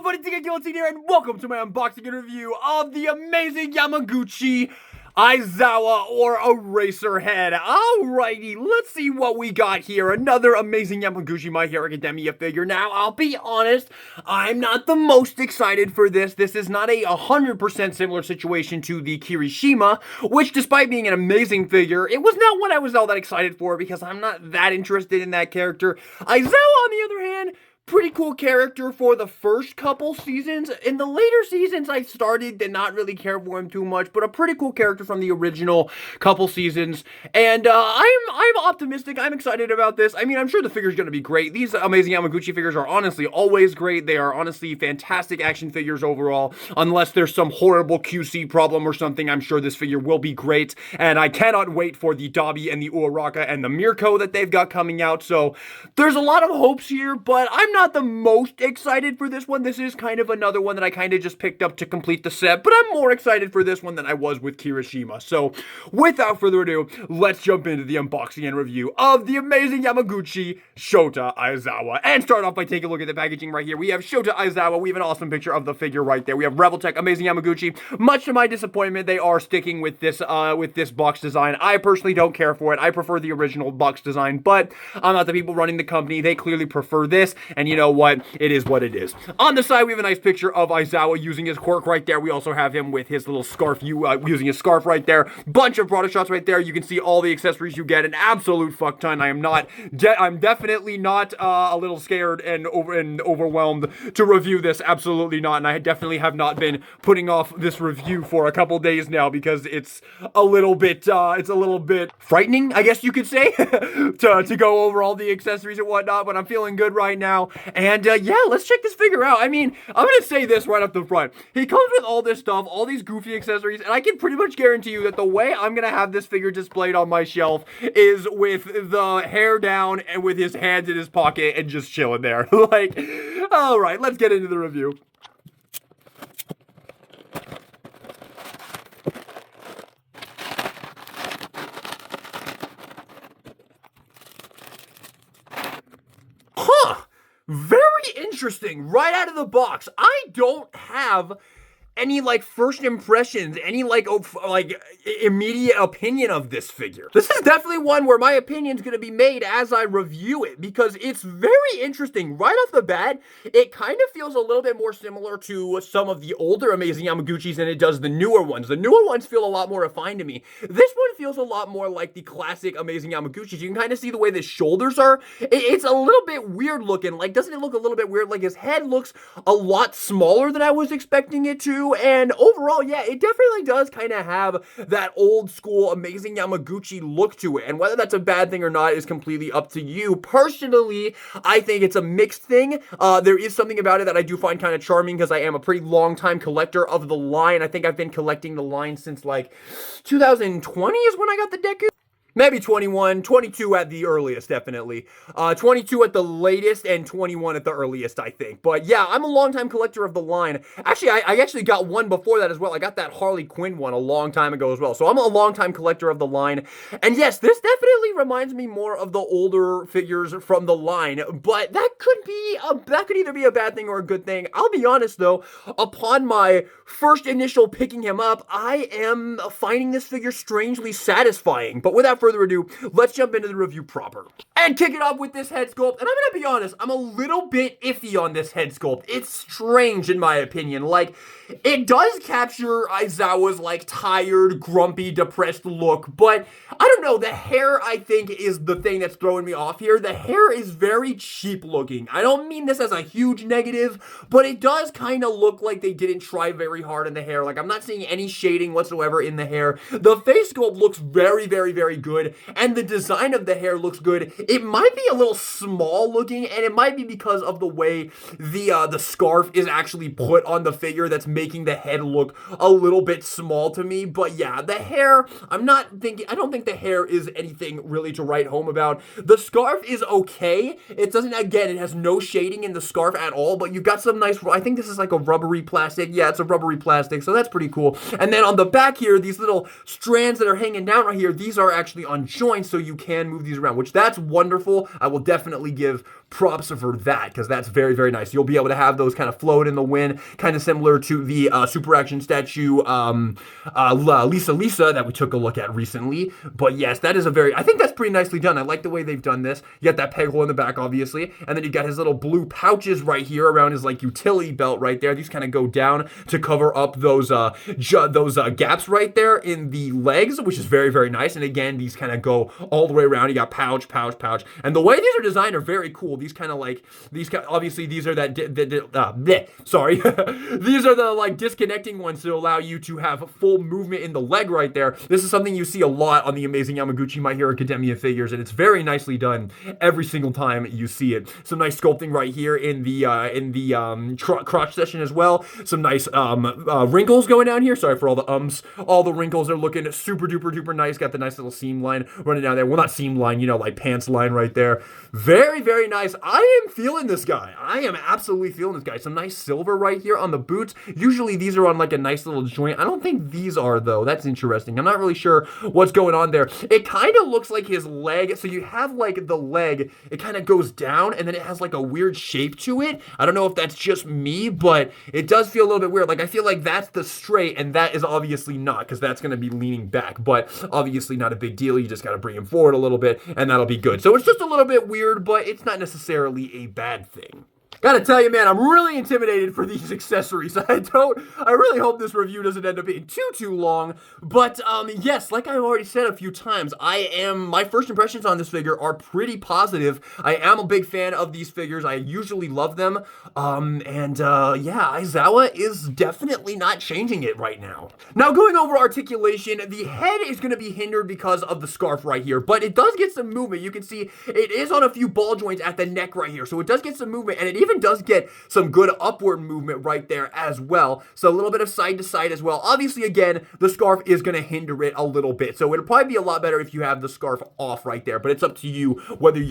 everybody, Kaiyodo here, and welcome to my unboxing and review of the amazing Yamaguchi Aizawa or Eraserhead. Alrighty, let's see what we got here. Another amazing Yamaguchi My Hero Academia figure. Now, I'll be honest, I'm not the most excited for this. This is not a 100% similar situation to the Kirishima, which despite being an amazing figure, it was not one I was all that excited for because I'm not that interested in that character. Aizawa, on the other hand, pretty cool character for the first couple seasons. In the later seasons, I started to not really care for him too much, but a pretty cool character from the original couple seasons. And I'm optimistic. I'm excited about this. I mean, I'm sure the figure's going to be great. These amazing Yamaguchi figures are honestly always great. They are honestly fantastic action figures overall. Unless there's some horrible QC problem or something, I'm sure this figure will be great. And I cannot wait for the Dabi and the Uraraka and the Mirko that they've got coming out. So there's a lot of hopes here, but I'm not the most excited for this one. This is kind of another one that I kind of just picked up to complete the set, but I'm more excited for this one than I was with Kirishima. So without further ado, let's jump into the unboxing and review of the amazing Yamaguchi Shota Aizawa. And start off by taking a look at the packaging right here. We have Shota Aizawa. We have an awesome picture of the figure right there. We have Rebel Tech Amazing Yamaguchi. Much to my disappointment, they are sticking with this box design. I personally don't care for it. I prefer the original box design, but I'm not the people running the company. They clearly prefer this, and you know what? It is what it is. On the side, we have a nice picture of Aizawa using his quirk right there. We also have him with his little scarf, using his scarf right there. Bunch of product shots right there. You can see all the accessories you get. An absolute fuck ton. I'm definitely not a little scared and overwhelmed to review this. Absolutely not. And I definitely have not been putting off this review for a couple days now because it's a little bit frightening, I guess you could say, to go over all the accessories and whatnot. But I'm feeling good right now. And yeah, let's check this figure out. I mean, I'm gonna say this right up the front. He comes with all this stuff, all these goofy accessories, and I can pretty much guarantee you that the way I'm gonna have this figure displayed on my shelf is with the hair down and with his hands in his pocket and just chilling there. Like, all right, let's get into the review. Very interesting. Right out of the box. I don't have any first impressions, any immediate opinion of this figure. This is definitely one where my opinion's gonna be made as I review it because it's very interesting. Right off the bat, it kind of feels a little bit more similar to some of the older Amazing Yamaguchis than it does the newer ones. The newer ones feel a lot more refined to me. This one feels a lot more like the classic Amazing Yamaguchis. You can kind of see the way the shoulders are. It's a little bit weird looking. Like, doesn't it look a little bit weird? Like, his head looks a lot smaller than I was expecting it to. And overall, yeah, it definitely does kind of have that old school Amazing Yamaguchi look to it. And whether that's a bad thing or not is completely up to you. Personally, I think it's a mixed thing. There is something about it that I do find kind of charming because I am a pretty long time collector of the line. I think I've been collecting the line since 2020 is when I got the Deku. Maybe 21, 22 at the earliest, definitely. 22 at the latest, and 21 at the earliest, I think. But yeah, I'm a longtime collector of the line. Actually, I actually got one before that as well. I got that Harley Quinn one a long time ago as well. So I'm a longtime collector of the line. And yes, this definitely reminds me more of the older figures from the line. But that could either be a bad thing or a good thing. I'll be honest though, upon my first initial picking him up, I am finding this figure strangely satisfying. But without further ado, let's jump into the review proper. And kick it off with this head sculpt. And I'm gonna be honest, I'm a little bit iffy on this head sculpt. It's strange in my opinion. Like, it does capture Aizawa's tired, grumpy, depressed look, but I don't know, the hair I think is the thing that's throwing me off here. The hair is very cheap looking. I don't mean this as a huge negative, but it does kind of look like they didn't try very hard in the hair. Like, I'm not seeing any shading whatsoever in the hair. The face sculpt looks very, very, very good, and the design of the hair looks good. It might be a little small looking, and it might be because of the way the scarf is actually put on the figure that's making the head look a little bit small to me. But yeah, the hair, I don't think the hair is anything really to write home about. The scarf is okay. It doesn't, again, it has no shading in the scarf at all, but you've got some nice, I think this is like a rubbery plastic. Yeah, it's a rubbery plastic, so that's pretty cool. And then on the back here, these little strands that are hanging down right here, these are actually on joints, so you can move these around, which that's wonderful. I will definitely give props for that, because that's very, very nice. You'll be able to have those kind of float in the wind, kind of similar to the Super Action statue Lisa that we took a look at recently. But yes, that is I think that's pretty nicely done. I like the way they've done this. You got that peg hole in the back, obviously, and then you got his little blue pouches right here around his like utility belt right there. These kind of go down to cover up those gaps right there in the legs, which is very, very nice. And again, these kind of go all the way around. You got pouch, and the way these are designed are very cool. These kind of like obviously these are sorry, these are the like disconnecting ones to allow you to have full movement in the leg right there. This is something you see a lot on the Amazing Yamaguchi My Hero Academia figures, and it's very nicely done every single time you see it. Some nice sculpting right here in the crotch section as well. Some nice wrinkles going down here. Sorry for all the ums. All the wrinkles are looking super duper duper nice. Got the nice little seam line running down there. Well, not seam line, like pants line right there. Very, very nice. I am feeling this guy. I am absolutely feeling this guy. Some nice silver right here on the boots. Usually these are on like a nice little joint. I don't think these are though. That's interesting. I'm not really sure what's going on there. It kind of looks like his leg. So you have like the leg, it kind of goes down and then it has like a weird shape to it. I don't know if that's just me, but it does feel a little bit weird. Like I feel like that's the straight and that is obviously not, because that's going to be leaning back, but obviously not a big deal. You just got to bring him forward a little bit and that'll be good. So it's just a little bit weird, but it's not necessarily a bad thing. Gotta tell you, man, I'm really intimidated for these accessories. I really hope this review doesn't end up being too long. But, yes, like I've already said a few times, my first impressions on this figure are pretty positive. I am a big fan of these figures. I usually love them. Yeah, Aizawa is definitely not changing it right now. Now, going over articulation, the head is going to be hindered because of the scarf right here, but it does get some movement. You can see it is on a few ball joints at the neck right here, so it does get some movement, and it even does get some good upward movement right there as well. So a little bit of side to side as well. Obviously, again, the scarf is going to hinder it a little bit. So it'll probably be a lot better if you have the scarf off right there. But it's up to you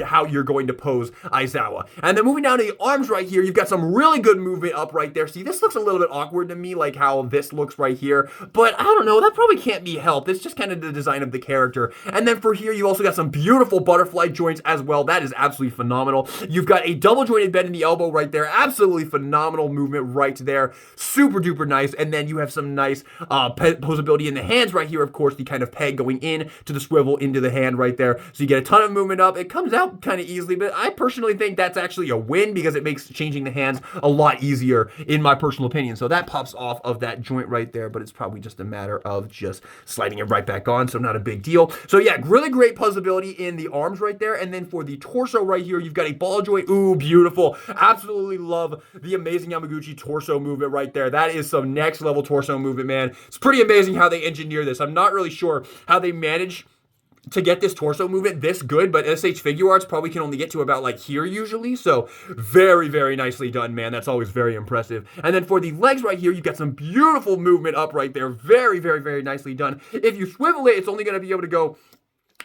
how you're going to pose Aizawa. And then moving down to the arms right here, you've got some really good movement up right there. See, this looks a little bit awkward to me, like how this looks right here. But I don't know, that probably can't be helped. It's just kind of the design of the character. And then for here, you also got some beautiful butterfly joints as well. That is absolutely phenomenal. You've got a double jointed bend in the elbow right there. Absolutely phenomenal movement right there. Super duper nice. And then you have some nice posability in the hands right here. Of course, the kind of peg going in to the swivel into the hand right there. So you get a ton of movement up. It comes out kind of easily, but I personally think that's actually a win because it makes changing the hands a lot easier in my personal opinion. So that pops off of that joint right there, but it's probably just a matter of just sliding it right back on. So not a big deal. So yeah, really great posability in the arms right there. And then for the torso right here, you've got a ball joint. Ooh, beautiful. Absolutely love the Amazing Yamaguchi torso movement right there. That is some next level torso movement, man. It's pretty amazing how they engineer this. I'm not really sure how they manage to get this torso movement this good, but SH Figure Arts probably can only get to about like here usually. So very, very nicely done, man. That's always very impressive. And then for the legs right here, you've got some beautiful movement up right there. Very, very, very nicely done. If you swivel it, it's only going to be able to go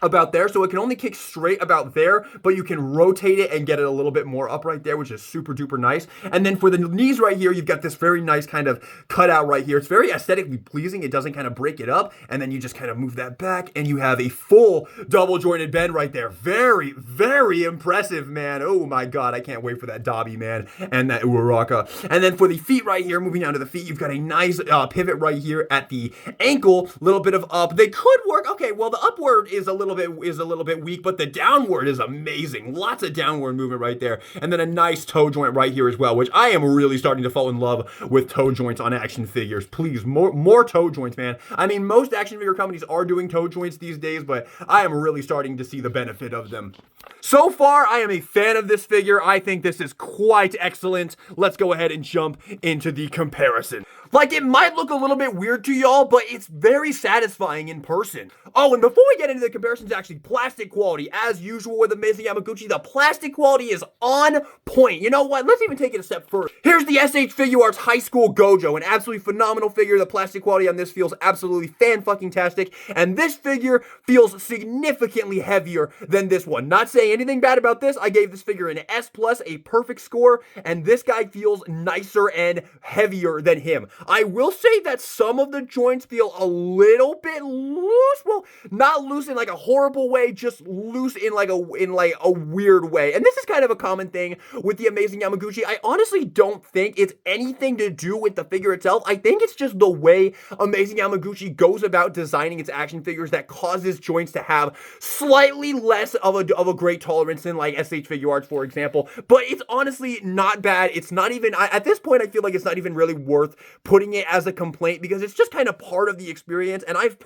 about there, so it can only kick straight about there, but you can rotate it and get it a little bit more up right there, which is super duper nice. And then for the knees right here, you've got this very nice kind of cutout right here. It's very aesthetically pleasing. It doesn't kind of break it up, and then you just kind of move that back, and you have a full double jointed bend right there. Very, very impressive, man. Oh my god, I can't wait for that Dobby, man, and that Uraraka. And then for the feet right here, moving down to the feet, you've got a nice pivot right here at the ankle, little bit of up. They could work. Okay, well, the upward is a little bit weak, but the downward is amazing. Lots of downward movement right there. And then a nice toe joint right here as well, which I am really starting to fall in love with toe joints on action figures. Please, more toe joints, man. I mean, most action figure companies are doing toe joints these days, but I am really starting to see the benefit of them. So far, I am a fan of this figure. I think this is quite excellent. Let's go ahead and jump into the comparison. Like, it might look a little bit weird to y'all, but it's very satisfying in person. Oh, and before we get into the comparisons, actually, plastic quality. As usual with Amazing Yamaguchi, the plastic quality is on point. You know what? Let's even take it a step further. Here's the SH Figure Arts High School Gojo, an absolutely phenomenal figure. The plastic quality on this feels absolutely fan-fucking-tastic, and this figure feels significantly heavier than this one. Not saying anything bad about this. I gave this figure an S+, a perfect score, and this guy feels nicer and heavier than him. I will say that some of the joints feel a little bit loose. Well, not loose in like a horrible way, just loose in like a weird way. And this is kind of a common thing with the Amazing Yamaguchi. I honestly don't think it's anything to do with the figure itself. I think it's just the way Amazing Yamaguchi goes about designing its action figures that causes joints to have slightly less of a great tolerance than like SH Figuarts, for example. But it's honestly not bad. It's not even, at this point, I feel like it's not even really worth putting it as a complaint because it's just kind of part of the experience, and I've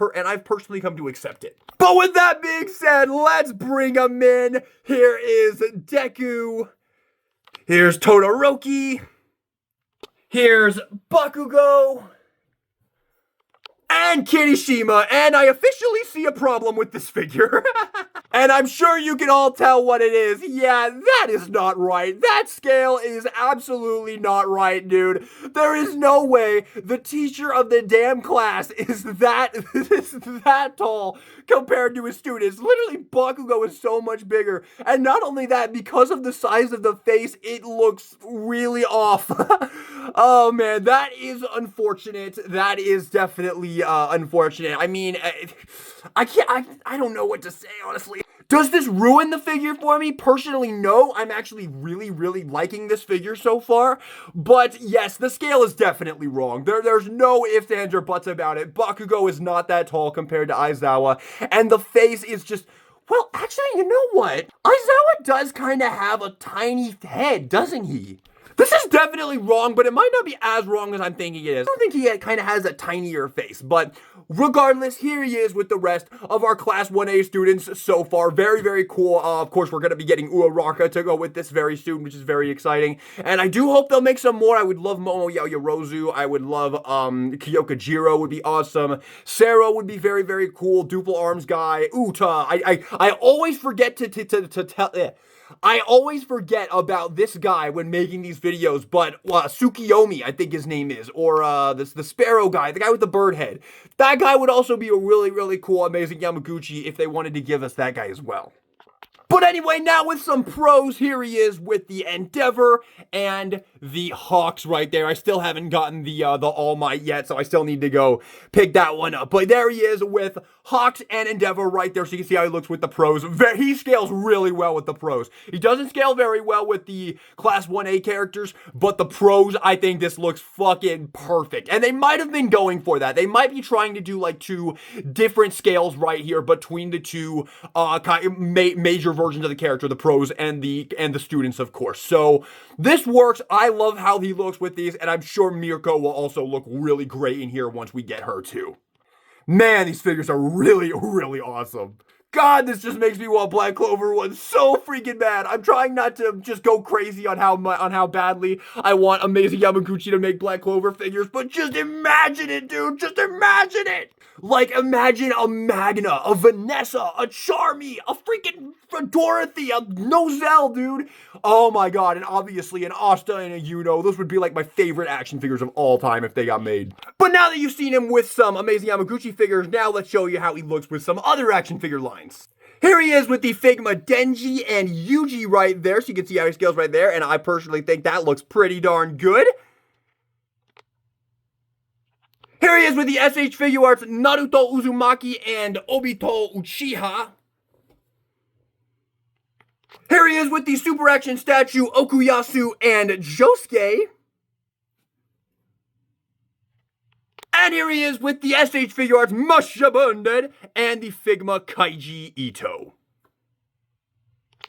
personally come to accept it. But with that being said, let's bring them in. Here is Deku. Here's Todoroki. Here's Bakugo. And Kirishima, and I officially see a problem with this figure. And I'm sure you can all tell what it is. Yeah, that is not right. That scale is absolutely not right, dude. There is no way the teacher of the damn class is that tall compared to his students. Literally, Bakugo is so much bigger. And not only that, because of the size of the face, it looks really off. Oh man, that is unfortunate. That is definitely unfortunate. I mean, I don't know what to say, honestly. Does this ruin the figure for me? Personally, no. I'm actually really liking this figure so far. But yes, the scale is definitely wrong. There's no ifs, ands, or buts about it. Bakugo is not that tall compared to Aizawa. And the face is just... Well, actually, you know what? Aizawa does kind of have a tiny head, doesn't he? This is definitely wrong, but it might not be as wrong as I'm thinking it is. I don't think he kind of has a tinier face, but regardless, here he is with the rest of our Class 1A students so far. Very cool. Of course, we're going to be getting Uraraka to go with this very soon, which is very exciting. And I do hope they'll make some more. I would love Momo Yaoyorozu. I would love Kyoka Jiro would be awesome. Sero would be very cool. Duple Arms guy. Uta. I always forget to tell... I always forget about this guy when making these videos, but Tsukiyomi, I think his name is, or the Sparrow guy, the guy with the bird head. That guy would also be a really cool Amazing Yamaguchi if they wanted to give us that guy as well. But anyway, now with some pros, here he is with the Endeavor and the Hawks right there. I still haven't gotten the All Might yet, so I still need to go pick that one up. But there he is with Hawks and Endeavor right there, so you can see how he looks with the pros. He scales really well with the pros. He doesn't scale very well with the Class 1A characters, but the pros, I think this looks fucking perfect. And they might have been going for that. They might be trying to do like two different scales right here between the two major versions of the character, the pros and the students, of course. So this works. I love how he looks with these, and I'm sure Mirko will also look really great in here once we get her too. Man, these figures are really awesome. God, this just makes me want Black Clover 1 so freaking bad. I'm trying not to just go crazy on how badly I want Amazing Yamaguchi to make Black Clover figures, but just imagine it, dude. Just imagine it. Like, imagine a Magna, a Vanessa, a Charmy, a freaking Dorothy, a Nozel, dude. Oh my god, and obviously an Asta and a Yuno. Those would be like my favorite action figures of all time if they got made. But now that you've seen him with some Amazing Yamaguchi figures, now let's show you how he looks with some other action figure lines. Here he is with the Figma Denji and Yuji right there, so you can see how he scales right there, and I personally think that looks pretty darn good. Here he is with the SH Figuarts Naruto Uzumaki and Obito Uchiha. Here he is with the Super Action Statue Okuyasu and Josuke. And here he is with the SH Figuarts Mashabunded and the Figma Kaiji Ito.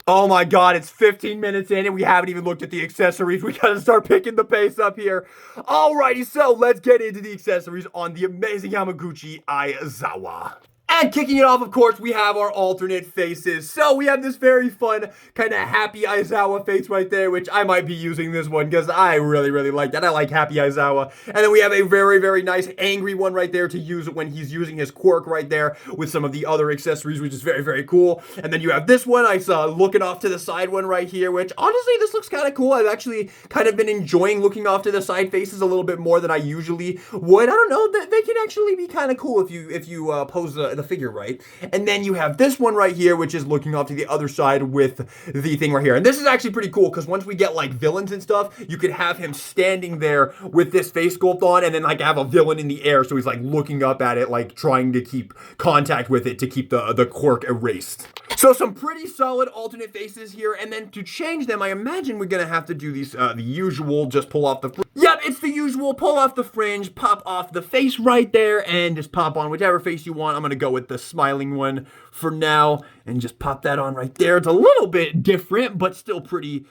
Oh my god, it's 15 minutes in and we haven't even looked at the accessories. We gotta start picking the pace up here. Alrighty, so let's get into the accessories on the Amazing Yamaguchi Aizawa. And kicking it off, of course, we have our alternate faces. So we have this very fun, kind of happy Aizawa face right there, which I might be using this one because I really like that. I like happy Aizawa. And then we have a very nice angry one right there to use when he's using his quirk right there with some of the other accessories, which is very cool. And then you have this one, I saw looking off to the side one right here, which honestly, this looks kind of cool. I've actually kind of been enjoying looking off to the side faces a little bit more than I usually would. I don't know, they can actually be kind of cool if you pose the figure right. And then you have this one right here, which is looking off to the other side with the thing right here. And this is actually pretty cool because once we get like villains and stuff, you could have him standing there with this face sculpt on and then like have a villain in the air. So he's like looking up at it, like trying to keep contact with it to keep the quirk erased. So some pretty solid alternate faces here. And then to change them, I imagine we're going to have to do these, the usual, just pull off the fringe. Yep, it's the usual, pull off the fringe, pop off the face right there, and just pop on whichever face you want. I'm going to go with the smiling one for now, and just pop that on right there. It's a little bit different, but still pretty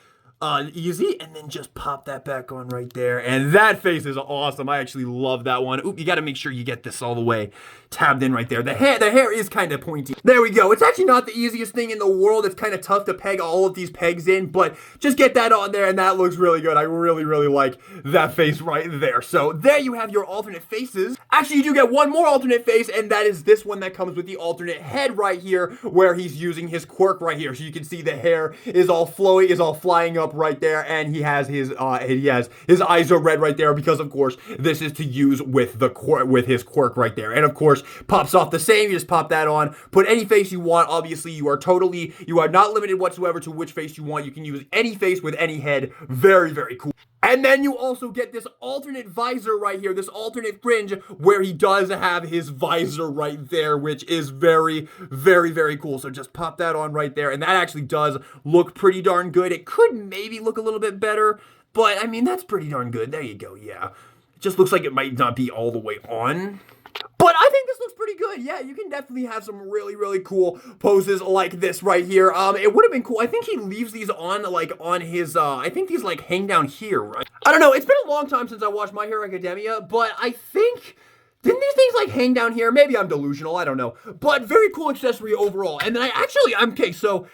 easy. And then just pop that back on right there. And that face is awesome. I actually love that one. Oop, you got to make sure you get this all the way tabbed in right there. The hair is kind of pointy. There we go. It's actually not the easiest thing in the world. It's kind of tough to peg all of these pegs in, but just get that on there and that looks really good. I really, really like that face right there. So there you have your alternate faces. Actually, you do get one more alternate face, and that is this one that comes with the alternate head right here, where he's using his quirk right here. So you can see the hair is all flowy, is all flying up right there, and he has his eyes are red right there because, of course, this is to use with his quirk right there. And of course, pops off the same. You just pop that on. Put any face you want. Obviously, you are not limited whatsoever to which face you want. You can use any face with any head. Very, very cool. And then you also get this alternate visor right here, this alternate fringe where he does have his visor right there, which is very, very, very cool. So just pop that on right there. And that actually does look pretty darn good. It could maybe look a little bit better, but I mean, that's pretty darn good. There you go. Yeah. It just looks like it might not be all the way on. But I think this looks pretty good. Yeah, you can definitely have some really, really cool poses like this right here. It would have been cool. I think he leaves these on, like, on his, I think these, like, hang down here, right? I don't know. It's been a long time since I watched My Hero Academia, but I think... Didn't these things, like, hang down here? Maybe I'm delusional. I don't know. But very cool accessory overall. And then okay, so...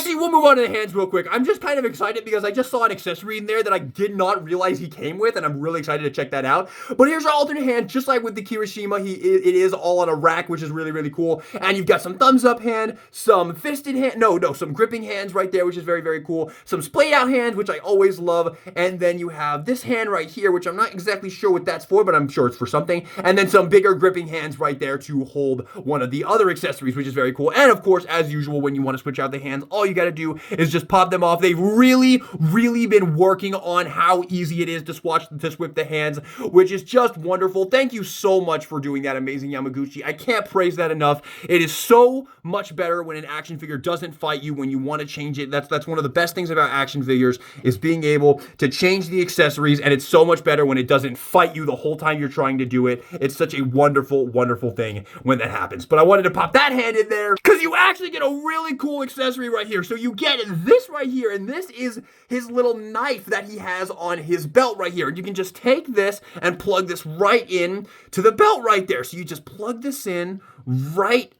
we'll move on to the hands real quick. I'm just kind of excited because I just saw an accessory in there that I did not realize he came with, and I'm really excited to check that out. But here's our alternate hand, just like with the Kirishima, it is all on a rack, which is really, really cool. And you've got some thumbs up hand, some fisted hand, some gripping hands right there, which is very, very cool. Some splayed out hands, which I always love. And then you have this hand right here, which I'm not exactly sure what that's for, but I'm sure it's for something. And then some bigger gripping hands right there to hold one of the other accessories, which is very cool. And of course, as usual, when you want to switch out the hands, all you got to do is just pop them off. They've really, really been working on how easy it is to swip the hands, which is just wonderful. Thank you so much for doing that, amazing Yamaguchi. I can't praise that enough. It is so much better when an action figure doesn't fight you when you want to change it. That's one of the best things about action figures is being able to change the accessories, and it's so much better when it doesn't fight you the whole time you're trying to do it. It's such a wonderful, wonderful thing when that happens. But I wanted to pop that hand in there because you actually get a really cool accessory right here. So you get this right here, and this is his little knife that he has on his belt right here. And you can just take this and plug this right in to the belt right there. So you just plug this in right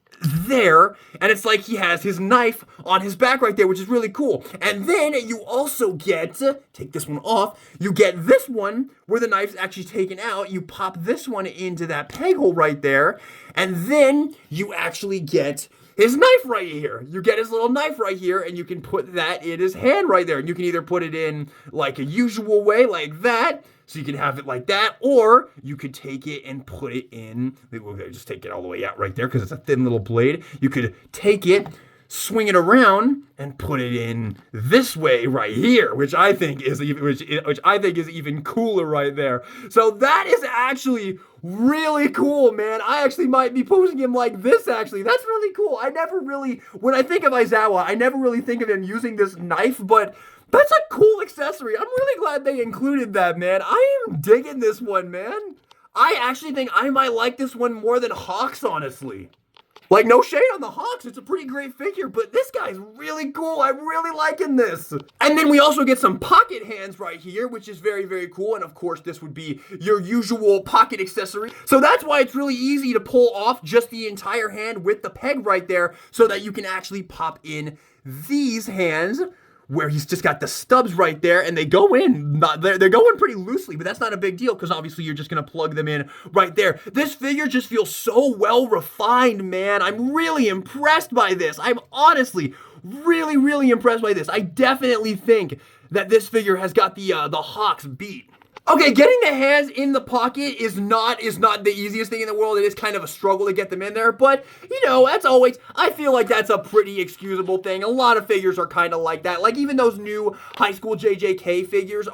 there, and it's like he has his knife on his back right there, which is really cool. And then you also get, take this one off, you get this one where the knife's actually taken out. You pop this one into that peg hole right there, and then you actually get his knife right here. You get his little knife right here, and you can put that in his hand right there. And you can either put it in like a usual way, like that, so you can have it like that, or you could take it and put it in, we'll just take it all the way out right there because it's a thin little blade. You could take it, swing it around, and put it in this way right here, which I think is even cooler right there. So that is actually really cool, man. I actually might be posing him like this, actually. That's really cool. When I think of Aizawa, I never really think of him using this knife, but that's a cool accessory. I'm really glad they included that, man. I am digging this one, man. I actually think I might like this one more than Hawks, honestly. Like, no shade on the Hawks, it's a pretty great figure, but this guy's really cool. I'm really liking this. And then we also get some pocket hands right here, which is very, very cool. And of course, this would be your usual pocket accessory. So that's why it's really easy to pull off just the entire hand with the peg right there so that you can actually pop in these hands where he's just got the stubs right there, and they go in, they're going pretty loosely, but that's not a big deal, because obviously you're just going to plug them in right there. This figure just feels so well refined, man. I'm really impressed by this. I'm honestly really, really impressed by this. I definitely think that this figure has got the Hawks beat. Okay, getting the hands in the pocket is not the easiest thing in the world. It is kind of a struggle to get them in there, but you know, that's always, I feel like that's a pretty excusable thing. A lot of figures are kind of like that. Like even those new high school JJK figures,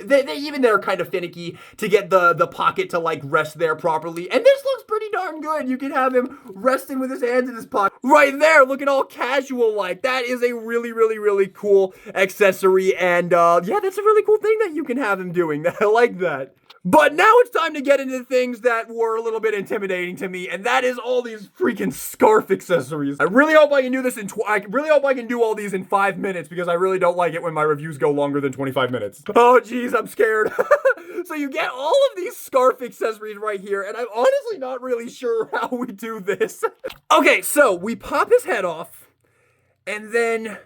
they even they're kind of finicky to get the pocket to like rest there properly. And this looks pretty darn good. You can have him resting with his hands in his pocket right there, looking all casual like. That is a really, really, really cool accessory, and yeah, that's a really cool thing that you can have him doing. I like that. But now it's time to get into things that were a little bit intimidating to me, and that is all these freaking scarf accessories. I really hope I can do this I really hope I can do all these in 5 minutes, because I really don't like it when my reviews go longer than 25 minutes. Oh geez, I'm scared. So you get all of these scarf accessories right here, and I'm honestly not really sure how we do this. Okay, so we pop his head off, and then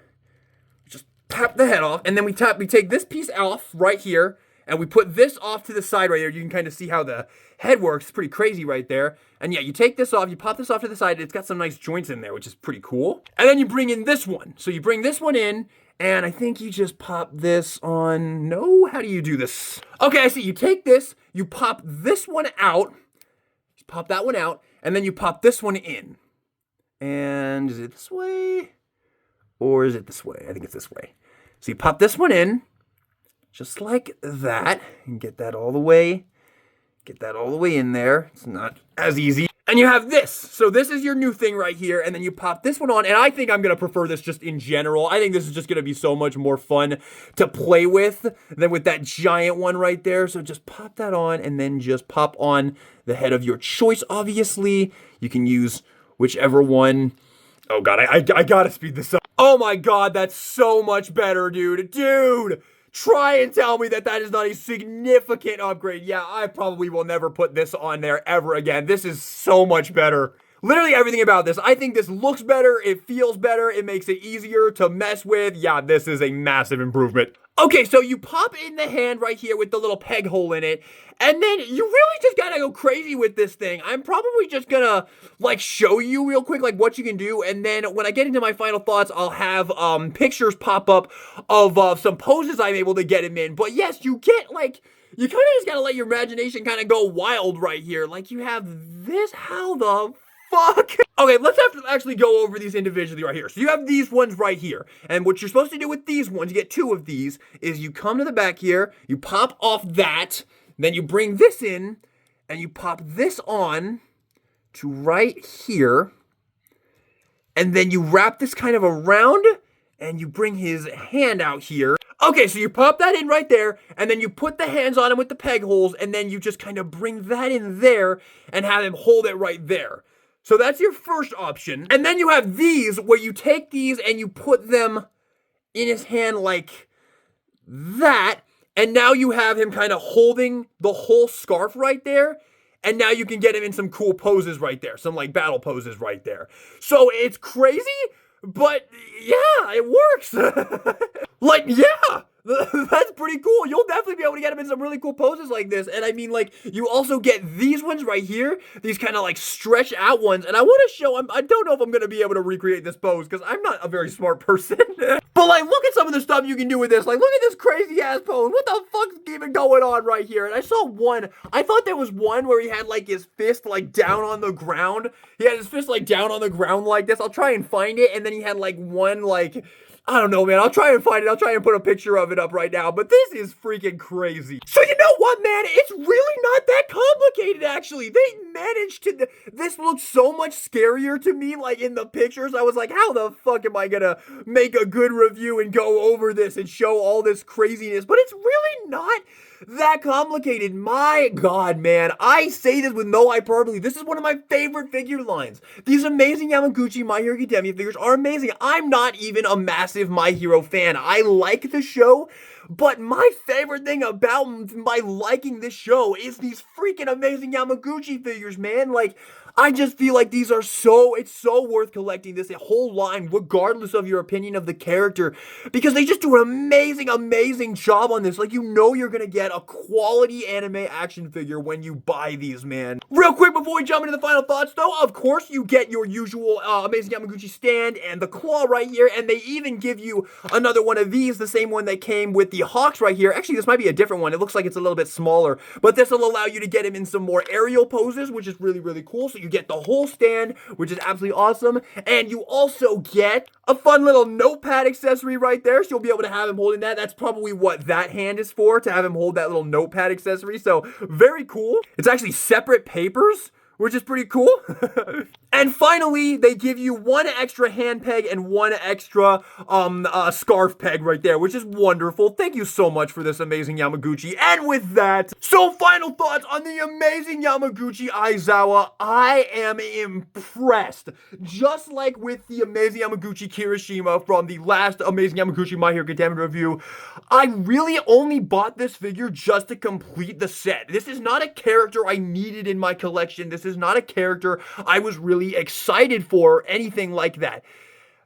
just tap the head off, and then we take this piece off right here, and we put this off to the side right here. You can kind of see how the head works. It's pretty crazy right there. And yeah, you take this off, you pop this off to the side. It's got some nice joints in there, which is pretty cool. And then you bring in this one. So you bring this one in, and I think you just pop this on. No, how do you do this? Okay, I see. You take this, you pop this one out, you pop that one out, and then you pop this one in. And is it this way? Or is it this way? I think it's this way. So you pop this one in, just like that, and get that all the way in there. It's not as easy. And you have this. So this is your new thing right here, and then you pop this one on, and I think I'm going to prefer this just in general. I think this is just going to be so much more fun to play with than with that giant one right there. So just pop that on, and then just pop on the head of your choice, obviously. You can use whichever one. Oh god, I gotta speed this up. Oh my god, that's so much better, dude. Dude! Try and tell me that that is not a significant upgrade. Yeah, I probably will never put this on there ever again. This is so much better. Literally everything about this. I think this looks better, it feels better, it makes it easier to mess with. Yeah, this is a massive improvement. Okay, so you pop in the hand right here with the little peg hole in it, and then you really just gotta go crazy with this thing. I'm probably just gonna, like, show you real quick, like, what you can do, and then when I get into my final thoughts, I'll have, pictures pop up of, some poses I'm able to get him in. But yes, you get, like, you kind of just gotta let your imagination kind of go wild right here. Like, you have this, how the fuck? Okay, let's have to actually go over these individually right here. So you have these ones right here. And what you're supposed to do with these ones, you get 2 of these, is you come to the back here, you pop off that, then you bring this in, and you pop this on to right here, and then you wrap this kind of around, and you bring his hand out here. Okay, so you pop that in right there, and then you put the hands on him with the peg holes, and then you just kind of bring that in there, and have him hold it right there. So that's your first option. And then you have these, where you take these and you put them in his hand like that. And now you have him kind of holding the whole scarf right there. And now you can get him in some cool poses right there. Some like battle poses right there. So it's crazy, but yeah, it works. Like, yeah. That's pretty cool. You'll definitely be able to get him in some really cool poses like this. And I mean, like, you also get these ones right here. These kind of like stretch out ones. And I want to show, I don't know if I'm going to be able to recreate this pose because I'm not a very smart person. But like, look at some of the stuff you can do with this. Like, look at this crazy ass pose. What the fuck's even going on right here? And I saw one, I thought there was one where he had like his fist like down on the ground. He had his fist like down on the ground like this. I'll try and find it. And then he had like one like, I don't know, man. I'll try and find it. I'll try and put a picture of it up right now. But this is freaking crazy. So you know what, man? It's really not that complicated, actually. They managed to... This looks so much scarier to me, like, in the pictures. I was like, how the fuck am I gonna make a good review and go over this and show all this craziness? But it's really not that complicated. My god, man, I say this with no hyperbole. This is one of my favorite figure lines. These amazing Yamaguchi My Hero Academia figures are amazing. I'm not even a massive My Hero fan. I like the show, but my favorite thing about my liking this show is these freaking amazing Yamaguchi figures, man. Like, I just feel like these are it's so worth collecting this whole line, regardless of your opinion of the character, because they just do an amazing, amazing job on this. Like, you know you're gonna get a quality anime action figure when you buy these, man. Real quick before we jump into the final thoughts, though, of course, you get your usual Amazing Yamaguchi stand and the claw right here, and they even give you another one of these, the same one that came with the Hawks right here. Actually, this might be a different one. It looks like it's a little bit smaller, but this will allow you to get him in some more aerial poses, which is really, really cool. So you get the whole stand, which is absolutely awesome, and you also get a fun little notepad accessory right there, so you'll be able to have him holding that. That's probably what that hand is for, to have him hold that little notepad accessory, so very cool. It's actually separate papers, which is pretty cool. And finally, they give you one extra hand peg and one extra scarf peg right there, which is wonderful. Thank you so much for this amazing Yamaguchi. And with that, so final thoughts on the amazing Yamaguchi Aizawa. I am impressed. Just like with the amazing Yamaguchi Kirishima from the last amazing Yamaguchi My Hero Academia review, I really only bought this figure just to complete the set. This is not a character I needed in my collection. This is not a character I was really excited for, anything like that.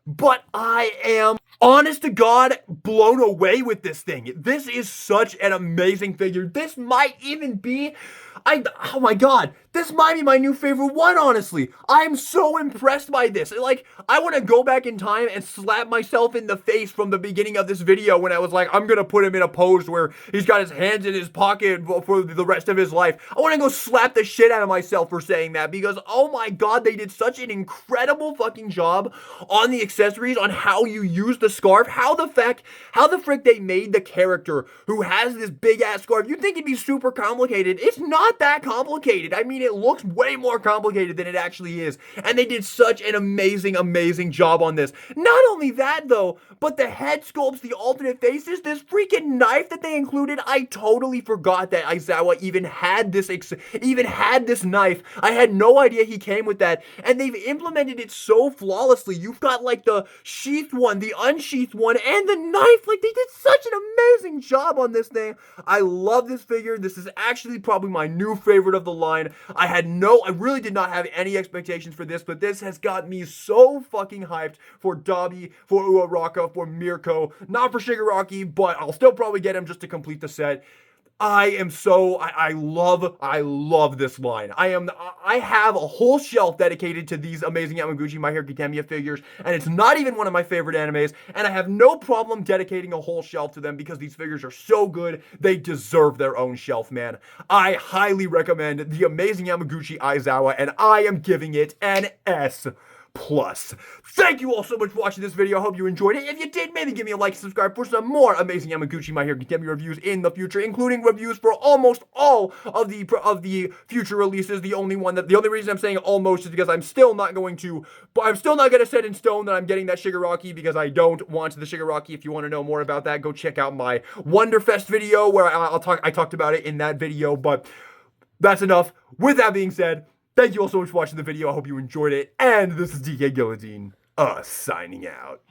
But I am, honest to God, blown away with this thing. This is such an amazing figure. This might even be, oh my God, this might be my new favorite one, honestly. I am so impressed by this. Like, I want to go back in time and slap myself in the face from the beginning of this video when I was like, I'm going to put him in a pose where he's got his hands in his pocket for the rest of his life. I want to go slap the shit out of myself for saying that, because, oh my God, they did such an incredible fucking job on the accessories, on how you use the scarf, how the frick they made the character who has this big ass scarf. You'd think it'd be super complicated. It's not that complicated. I mean, it looks way more complicated than it actually is. And they did such an amazing, amazing job on this. Not only that, though, but the head sculpts, the alternate faces, this freaking knife that they included. I totally forgot that Aizawa even had this knife. I had no idea he came with that. And they've implemented it so flawlessly. You've got like the sheathed one, the unsheathed one, and the knife. Like, they did such an amazing job on this thing. I love this figure. This is actually probably my new favorite of the line. I really did not have any expectations for this, but this has got me so fucking hyped for Dabi, for Uraraka, for Mirko, not for Shigaraki, but I'll still probably get him just to complete the set. I love this line. I have a whole shelf dedicated to these amazing Yamaguchi My Hero Academia figures, and it's not even one of my favorite animes, and I have no problem dedicating a whole shelf to them because these figures are so good, they deserve their own shelf, man. I highly recommend the amazing Yamaguchi Aizawa, and I am giving it an S+. Thank you all so much for watching this video. I hope you enjoyed it. If you did, maybe give me a like and subscribe for some more amazing Yamaguchi My Hero Academia reviews in the future, including reviews for almost all of the future releases. The only reason I'm saying almost is because I'm still not going to set in stone that I'm getting that Shigaraki, because I don't want the Shigaraki. If you want to know more about that, go check out my Wonderfest video where I talked about it in that video. But that's enough. With that being said, thank you all so much for watching the video. I hope you enjoyed it. And this is DK Guillotine, signing out.